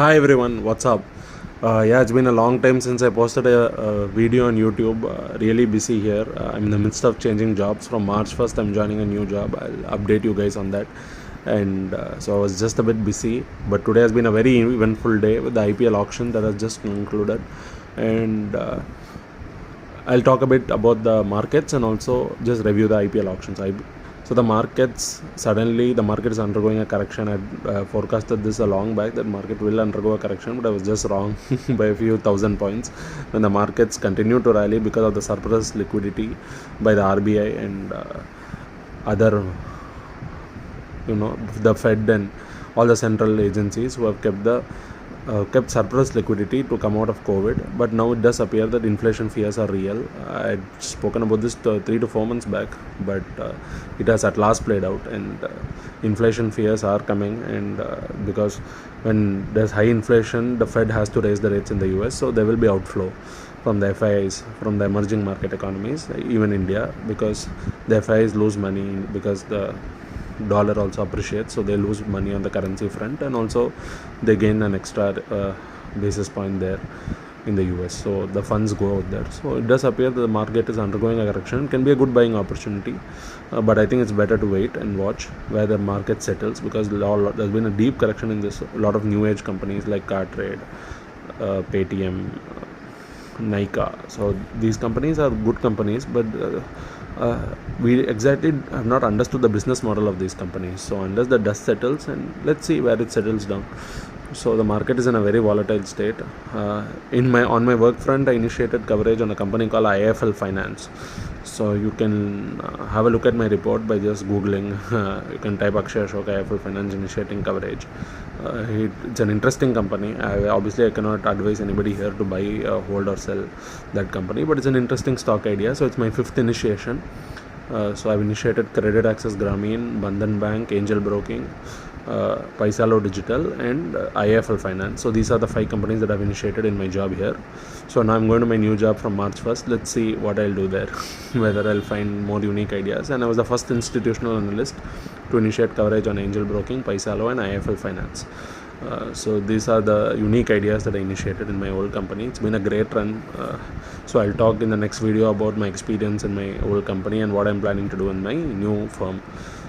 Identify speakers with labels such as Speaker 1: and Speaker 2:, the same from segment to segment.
Speaker 1: Hi everyone, what's up? Yeah, it's been a long time since I posted a video on YouTube. Really busy here. I'm in the midst of changing jobs. From March 1st, I'm joining a new job. I'll update you guys on that. And so I was just a bit busy. But today has been a very eventful day with the IPL auction that has just concluded. And I'll talk a bit about the markets and also just review the IPL auctions. So the markets, suddenly the market is undergoing a correction. I forecasted this a long back that market will undergo a correction, but I was just wrong by a few thousand points. When the markets continue to rally because of the surplus liquidity by the RBI and other, the Fed and all the central agencies who have kept surplus liquidity to come out of COVID. But now it does appear that inflation fears are real. I had spoken about this 3 to 4 months back, but it has at last played out, and inflation fears are coming. And because when there's high inflation, the Fed has to raise the rates in the US, so there will be outflow from the FIIs, from the emerging market economies, even India, because the FIIs lose money because the dollar also appreciates, so they lose money on the currency front, and also they gain an extra basis point there in the US, so the funds go out there. So it does appear that the market is undergoing a correction. It can be a good buying opportunity, but I think it's better to wait and watch where the market settles, because there's been a deep correction in this. A lot of new age companies like Cartrade, Paytm, Nika, so these companies are good companies, but we exactly have not understood the business model of these companies. So unless the dust settles, and let's see where it settles down. So the market is in a very volatile state. On my work front, I initiated coverage on a company called IPL Finance. So you can have a look at my report by just googling. You can type Akshay Ashok IPL Finance initiating coverage. It's an interesting company. Obviously, I cannot advise anybody here to buy, hold or sell that company, but it's an interesting stock idea. So it's my 5th initiation. So I've initiated Credit Access Grameen, Bandhan Bank, Angel Broking, Paisalo Digital, and IPL Finance. So these are the 5 companies that I've initiated in my job here. So now I'm going to my new job from March 1st. Let's see what I'll do there, whether I'll find more unique ideas. And I was the first institutional analyst to initiate coverage on Angel Broking, Paisalo, and IPL Finance. So these are the unique ideas that I initiated in my old company. It's been a great run. So I'll talk in the next video about my experience in my old company and what I'm planning to do in my new firm.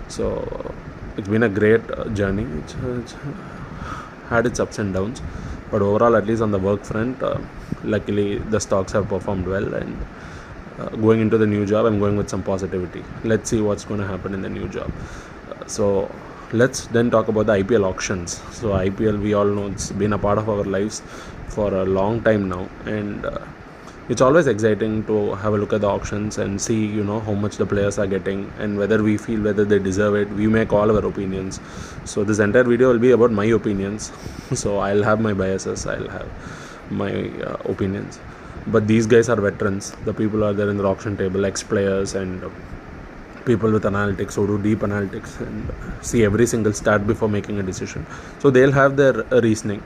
Speaker 1: So it's been a great journey. It's had its ups and downs, but overall, at least on the work front, luckily the stocks have performed well. And going into the new job, I'm going with some positivity. Let's see what's going to happen in the new job. So let's then talk about the IPL auctions. So IPL, we all know, it's been a part of our lives for a long time now, and it's always exciting to have a look at the auctions and see how much the players are getting and whether we feel whether they deserve it. We make all our opinions. So this entire video will be about my opinions. So I'll have my biases, I'll have my opinions, but these guys are veterans. The people are there in the auction table, ex-players and people with analytics who do deep analytics and see every single stat before making a decision. So they'll have their reasoning.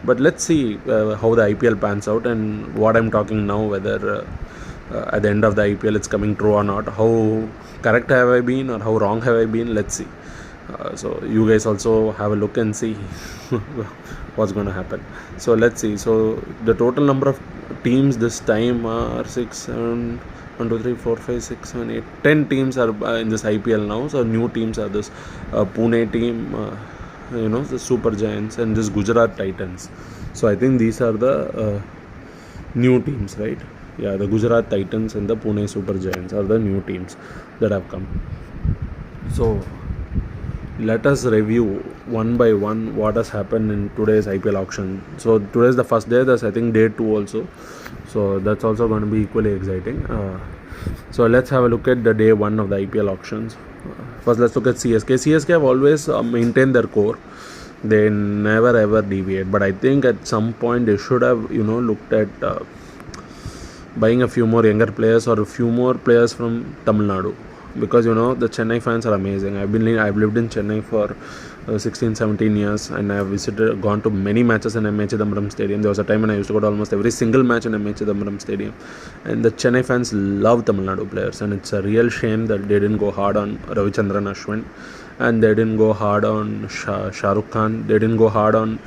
Speaker 1: But let's see how the IPL pans out, and what I'm talking now, whether at the end of the IPL it's coming true or not. How correct have I been or how wrong have I been? Let's see. So you guys also have a look and see what's going to happen. So let's see. So the total number of teams this time are 6, 7, 1, 2, 3, 4, 5, 6, 7, 8, 10 teams are in this IPL now. So new teams are this Pune team, the Super Giants, and this Gujarat Titans. So I think these are the new teams, right? Yeah, the Gujarat Titans and the Pune Super Giants are the new teams that have come. So let us review one by one what has happened in today's IPL auction. So today is the first day. There's, I think, day 2 also. So that's also going to be equally exciting. So let's have a look at the day 1 of the IPL auctions. First, let's look at CSK. CSK have always maintained their core. They never ever deviate. But I think at some point they should have, looked at buying a few more younger players or a few more players from Tamil Nadu. Because the Chennai fans are amazing. I've lived in Chennai for 16-17 years, and I've gone to many matches in M.A. Chidambaram Stadium. There was a time when I used to go to almost every single match in M.A. Chidambaram Stadium, and the Chennai fans love Tamil Nadu players, and it's a real shame that they didn't go hard on Ravichandran Ashwin, and they didn't go hard on Shah Rukh Khan. They didn't go hard on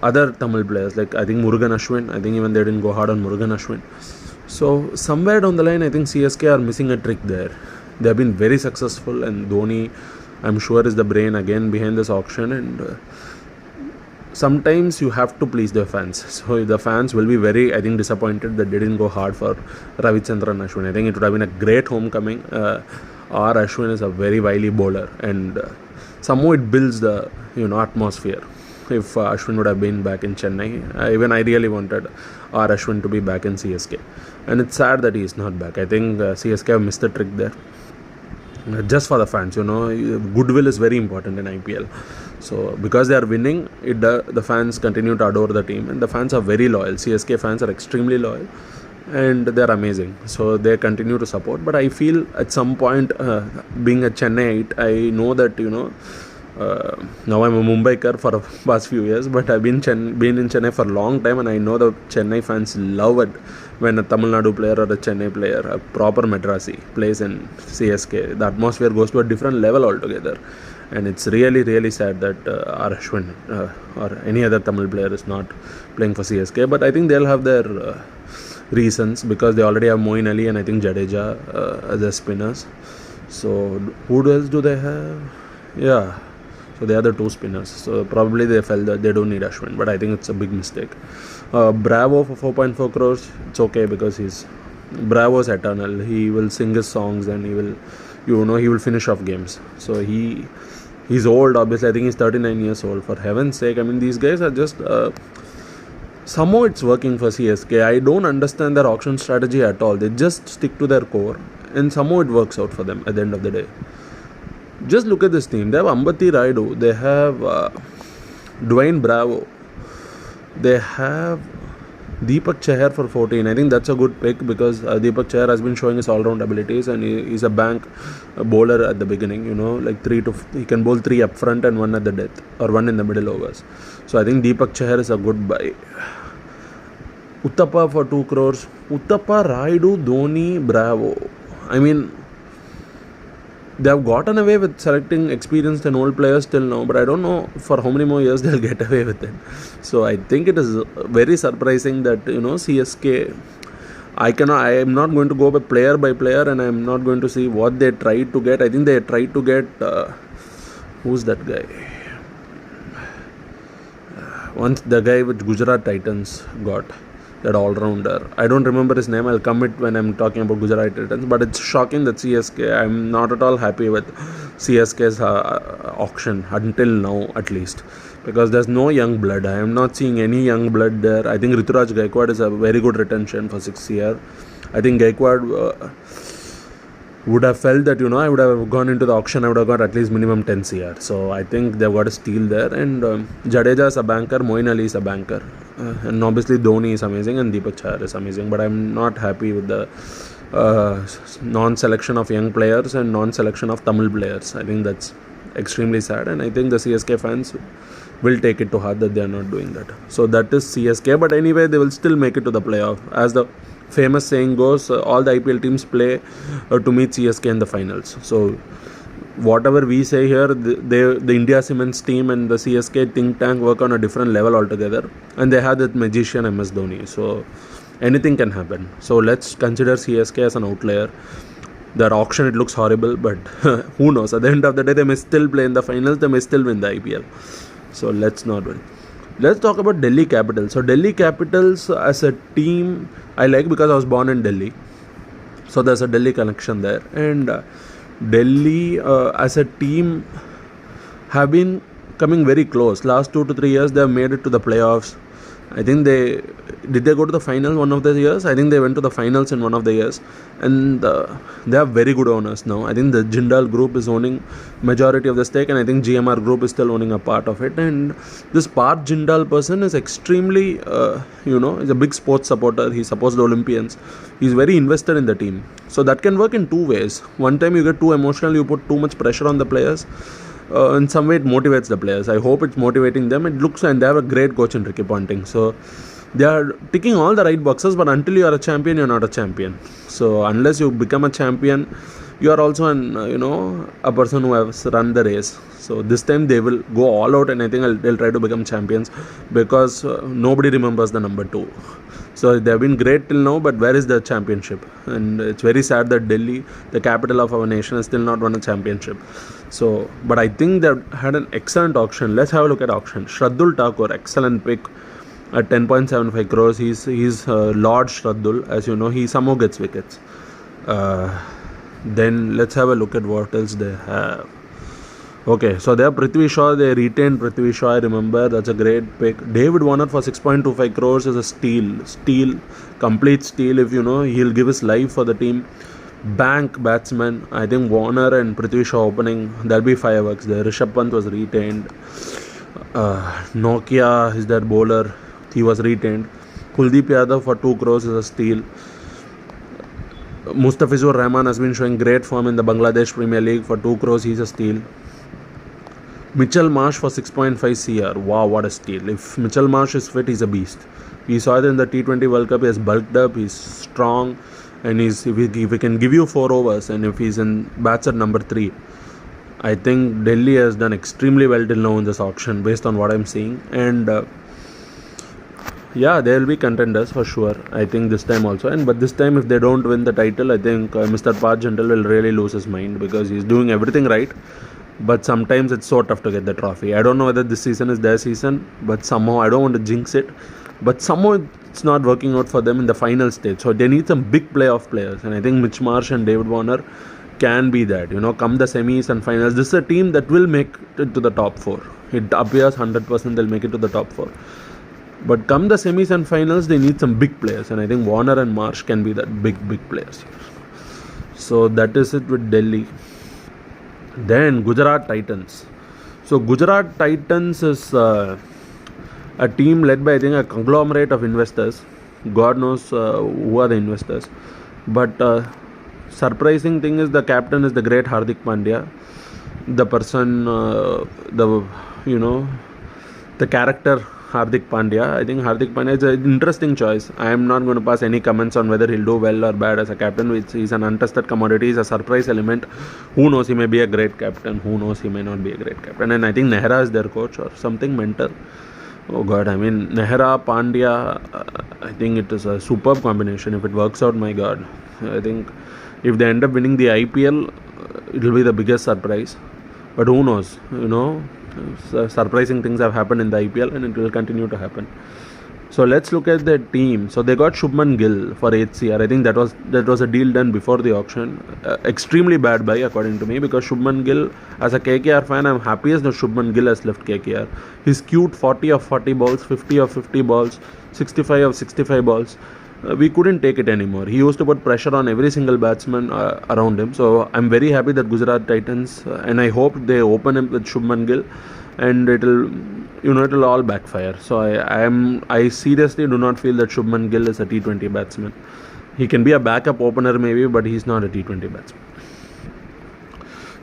Speaker 1: other Tamil players, like I think Murugan Ashwin. I think even they didn't go hard on Murugan Ashwin. So somewhere down the line, I think CSK are missing a trick there. They have been very successful, and Dhoni, I'm sure, is the brain again behind this auction. And sometimes you have to please the fans. So the fans will be very, I think, disappointed that they didn't go hard for Ravichandran Ashwin. I think it would have been a great homecoming. R Ashwin is a very wily bowler, and somehow it builds the atmosphere. If Ashwin would have been back in Chennai, even I really wanted R Ashwin to be back in CSK, and it's sad that he is not back. I think CSK have missed the trick there. Just for the fans, goodwill is very important in IPL. So because they are winning, the fans continue to adore the team, and the fans are very loyal. CSK fans are extremely loyal, and they are amazing. So they continue to support. But I feel at some point, being a Chennaiite, I know that now I'm a Mumbaikar for the past few years, but I've been in Chennai for a long time, and I know the Chennai fans love it when a Tamil Nadu player or a Chennai player, a proper Madrasi, plays in CSK. The atmosphere goes to a different level altogether, and it's really, really sad that R Ashwin or any other Tamil player is not playing for CSK. But I think they'll have their reasons, because they already have Moeen Ali and I think Jadeja as their spinners. So who else do they have? Yeah. So they are the two spinners. So probably they felt that they don't need Ashwin, but I think it's a big mistake. Bravo for 4.4 crores. It's okay, because Bravo's eternal. He will sing his songs, and he will finish off games. So he's old, obviously. I think he's 39 years old. For heaven's sake, I mean, these guys are just somehow it's working for CSK. I don't understand their auction strategy at all. They just stick to their core, and somehow it works out for them at the end of the day. Just look at this team. They have Ambati Raidu. They have Dwayne Bravo. They have Deepak Chahar for 14. I think that's a good pick, because Deepak Chahar has been showing his all-round abilities, and he's a bank bowler at the beginning. He can bowl 3 up front and 1 at the death, or 1 in the middle overs. So I think Deepak Chahar is a good buy. Uttappa for 2 crores. Uttappa, Raidu, Dhoni, Bravo. I mean, they have gotten away with selecting experienced and old players till now, but I don't know for how many more years they'll get away with it. So I think it is very surprising that CSK. I am not going to go by player, and I am not going to see what they tried to get. I think they tried to get who's that guy? Once the guy which Gujarat Titans got. That all-rounder. I don't remember his name. I'll commit when I'm talking about Gujarat Titans. But it's shocking that CSK, I'm not at all happy with CSK's auction until now, at least. Because there's no young blood. I am not seeing any young blood there. I think Rituraj Gaikwad is a very good retention for 6 year. I think Gaikwad would have felt that, I would have gone into the auction, I would have got at least minimum 10 CR. So I think they've got a steal there. And Jadeja is a banker, Moeen Ali is a banker. And obviously Dhoni is amazing, and Deepak Chahar is amazing. But I'm not happy with the non-selection of young players and non-selection of Tamil players. I think that's extremely sad. And I think the CSK fans will take it to heart that they are not doing that. So that is CSK. But anyway, they will still make it to the playoff. As the famous saying goes, all the IPL teams play to meet CSK in the finals. So whatever we say here, the India Cements team and the CSK think tank work on a different level altogether, and they have that magician MS Dhoni. So anything can happen. So let's consider CSK as an outlier. Their auction, it looks horrible, but who knows? At the end of the day, they may still play in the finals. They may still win the IPL. So let's not win. Let's talk about Delhi Capitals. So Delhi Capitals as a team, I like, because I was born in Delhi. So there's a Delhi connection there. And Delhi as a team have been coming very close. Last 2 to 3 years, they have made it to the playoffs. I think they go to the final one of the years. I think they went to the finals in one of the years, and they have very good owners now. I think the Jindal Group is owning majority of the stake, and I think GMR Group is still owning a part of it. And this Parth Jindal person is extremely, is a big sports supporter. He supports the Olympians. He's very invested in the team. So that can work in 2 ways. One time you get too emotional, you put too much pressure on the players. In some way it motivates the players. I hope it's motivating them. It looks, and they have a great coach in Ricky Ponting. So they are ticking all the right boxes, but until you are a champion, you're not a champion. So unless you become a champion, you are also a person who has run the race. So this time they will go all out, and I think they'll try to become champions, because nobody remembers the number 2. So they have been great till now, but where is the championship? And it's very sad that Delhi, the capital of our nation, has still not won a championship. So, but I think they had an excellent auction. Let's have a look at auction. Shardul Thakur, excellent pick at 10.75 crores. He's Lord Shardul, as you know. He somehow gets wickets. Then let's have a look at what else they have. Okay, so they have Prithvi Shaw. They retained Prithvi Shaw, I remember. That's a great pick. David Warner for 6.25 crores is a steal, complete steal. If he'll give his life for the team. Bank batsman, I think Warner and Prithvi Shaw opening, there'll be fireworks there. Rishabh Pant was retained. Nokia is their bowler, he was retained. Kuldeep Yadav for 2 crores is a steal. Mustafizur Rahman has been showing great form in the Bangladesh Premier League. For 2 crores, he's a steal. Mitchell Marsh for 6.5 CR. Wow, what a steal. If Mitchell Marsh is fit, he's a beast. We saw it in the T20 World Cup. He has bulked up, he's strong, and if he can give you 4 overs, and if he's in bats at number 3, I think Delhi has done extremely well till now in this auction, based on what I'm seeing. And yeah, they will be contenders for sure, I think, this time also. But this time, if they don't win the title, I think Mr. Parth Jindal will really lose his mind, because he's doing everything right, but sometimes it's so tough to get the trophy. I don't know whether this season is their season, but somehow, I don't want to jinx it, but somehow it's not working out for them in the final stage. So they need some big playoff players, and I think Mitch Marsh and David Warner can be that. Come the semis and finals, this is a team that will make it to the top 4. It appears 100% they'll make it to the top 4. But come the semis and finals, they need some big players, and I think Warner and Marsh can be that big players. So that is it with Delhi. Then Gujarat Titans. So Gujarat Titans is a team led by, I think, a conglomerate of investors. God knows who are the investors. But surprising thing is the captain is the great Hardik Pandya. The person, the character Hardik Pandya. I think Hardik Pandya is an interesting choice. I am not going to pass any comments on whether he'll do well or bad as a captain. He's an untested commodity. He's a surprise element. Who knows, he may be a great captain. Who knows, he may not be a great captain. And I think Nehra is their coach or something, mentor. Oh God, I mean, Nehra, Pandya, I think it is a superb combination. If it works out, my God. I think if they end up winning the IPL, it will be the biggest surprise. But who knows, surprising things have happened in the IPL, and it will continue to happen. So let's look at the team. So they got Shubman Gill for 8 CR. I think that was a deal done before the auction. Extremely bad buy according to me, because Shubman Gill, as a KKR fan, I'm happiest that Shubman Gill has left KKR. He's cute, 40 of 40 balls, 50 of 50 balls, 65 of 65 balls. We couldn't take it anymore. He used to put pressure on every single batsman around him. So I'm very happy that Gujarat Titans, and I hope they open him with Shubman Gill, and it'll all backfire. So I seriously do not feel that Shubman Gill is a T20 batsman. He can be a backup opener maybe, but he's not a T20 batsman.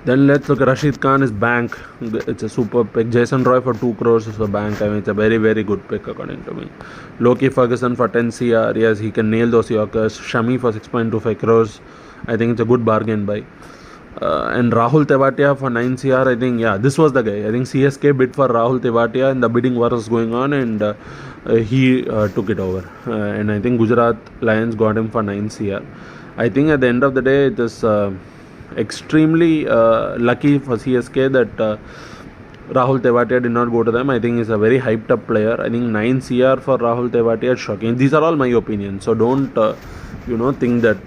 Speaker 1: Then let's look at Rashid Khan is bank. It's a super pick. Jason Roy for 2 crores is a bank. I mean, it's a very, very good pick according to me. Loki Ferguson for 10 CR. Yes, he can nail those Yorkers. Shami for 6.25 crores. I think it's a good bargain buy. And Rahul Tewatia for 9 CR. I think, this was the guy. I think CSK bid for Rahul Tewatia, and the bidding war was going on, and he took it over. And I think Gujarat Lions got him for 9 CR. I think at the end of the day, it is extremely lucky for CSK that Rahul Tewatia did not go to them. I think he's a very hyped up player. I think 9 CR for Rahul Tewatia is shocking. These are all my opinions, so don't think that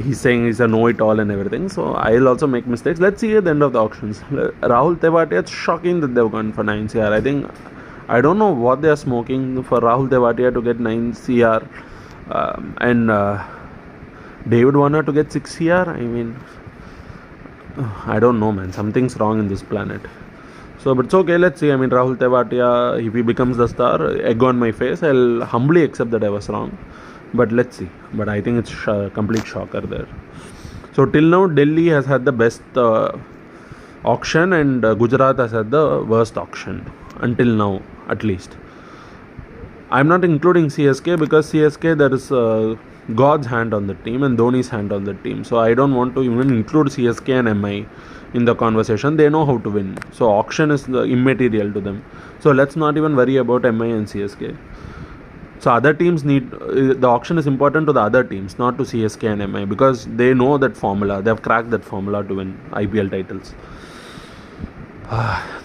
Speaker 1: he's saying he's a know-it-all and everything. So I'll also make mistakes. Let's see at the end of the auctions. Rahul Tewatia, it's shocking that they've gone for 9 CR. I don't know what they're smoking for Rahul Tewatia to get 9 CR and David Warner to get 6 CR. I mean, I don't know, man. Something's wrong in this planet. So, but it's okay. Let's see. I mean, Rahul Tewatia, if he becomes the star, egg on my face. I'll humbly accept that I was wrong. But let's see. But I think it's a complete shocker there. So, till now, Delhi has had the best auction, and Gujarat has had the worst auction. Until now, at least. I'm not including CSK, because CSK, there is God's hand on the team and Dhoni's hand on the team. So I don't want to even include CSK and MI in the conversation. They know how to win. So auction is immaterial to them. So let's not even worry about MI and CSK. So other teams need the auction is important to the other teams, not to CSK and MI, because they know that formula. They have cracked that formula to win IPL titles.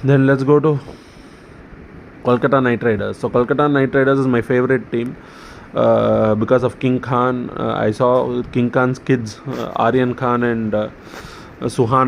Speaker 1: Then let's go to Kolkata Knight Riders. So Kolkata Knight Riders is my favorite team because of King Khan. I saw King Khan's kids, Aryan Khan and Suhan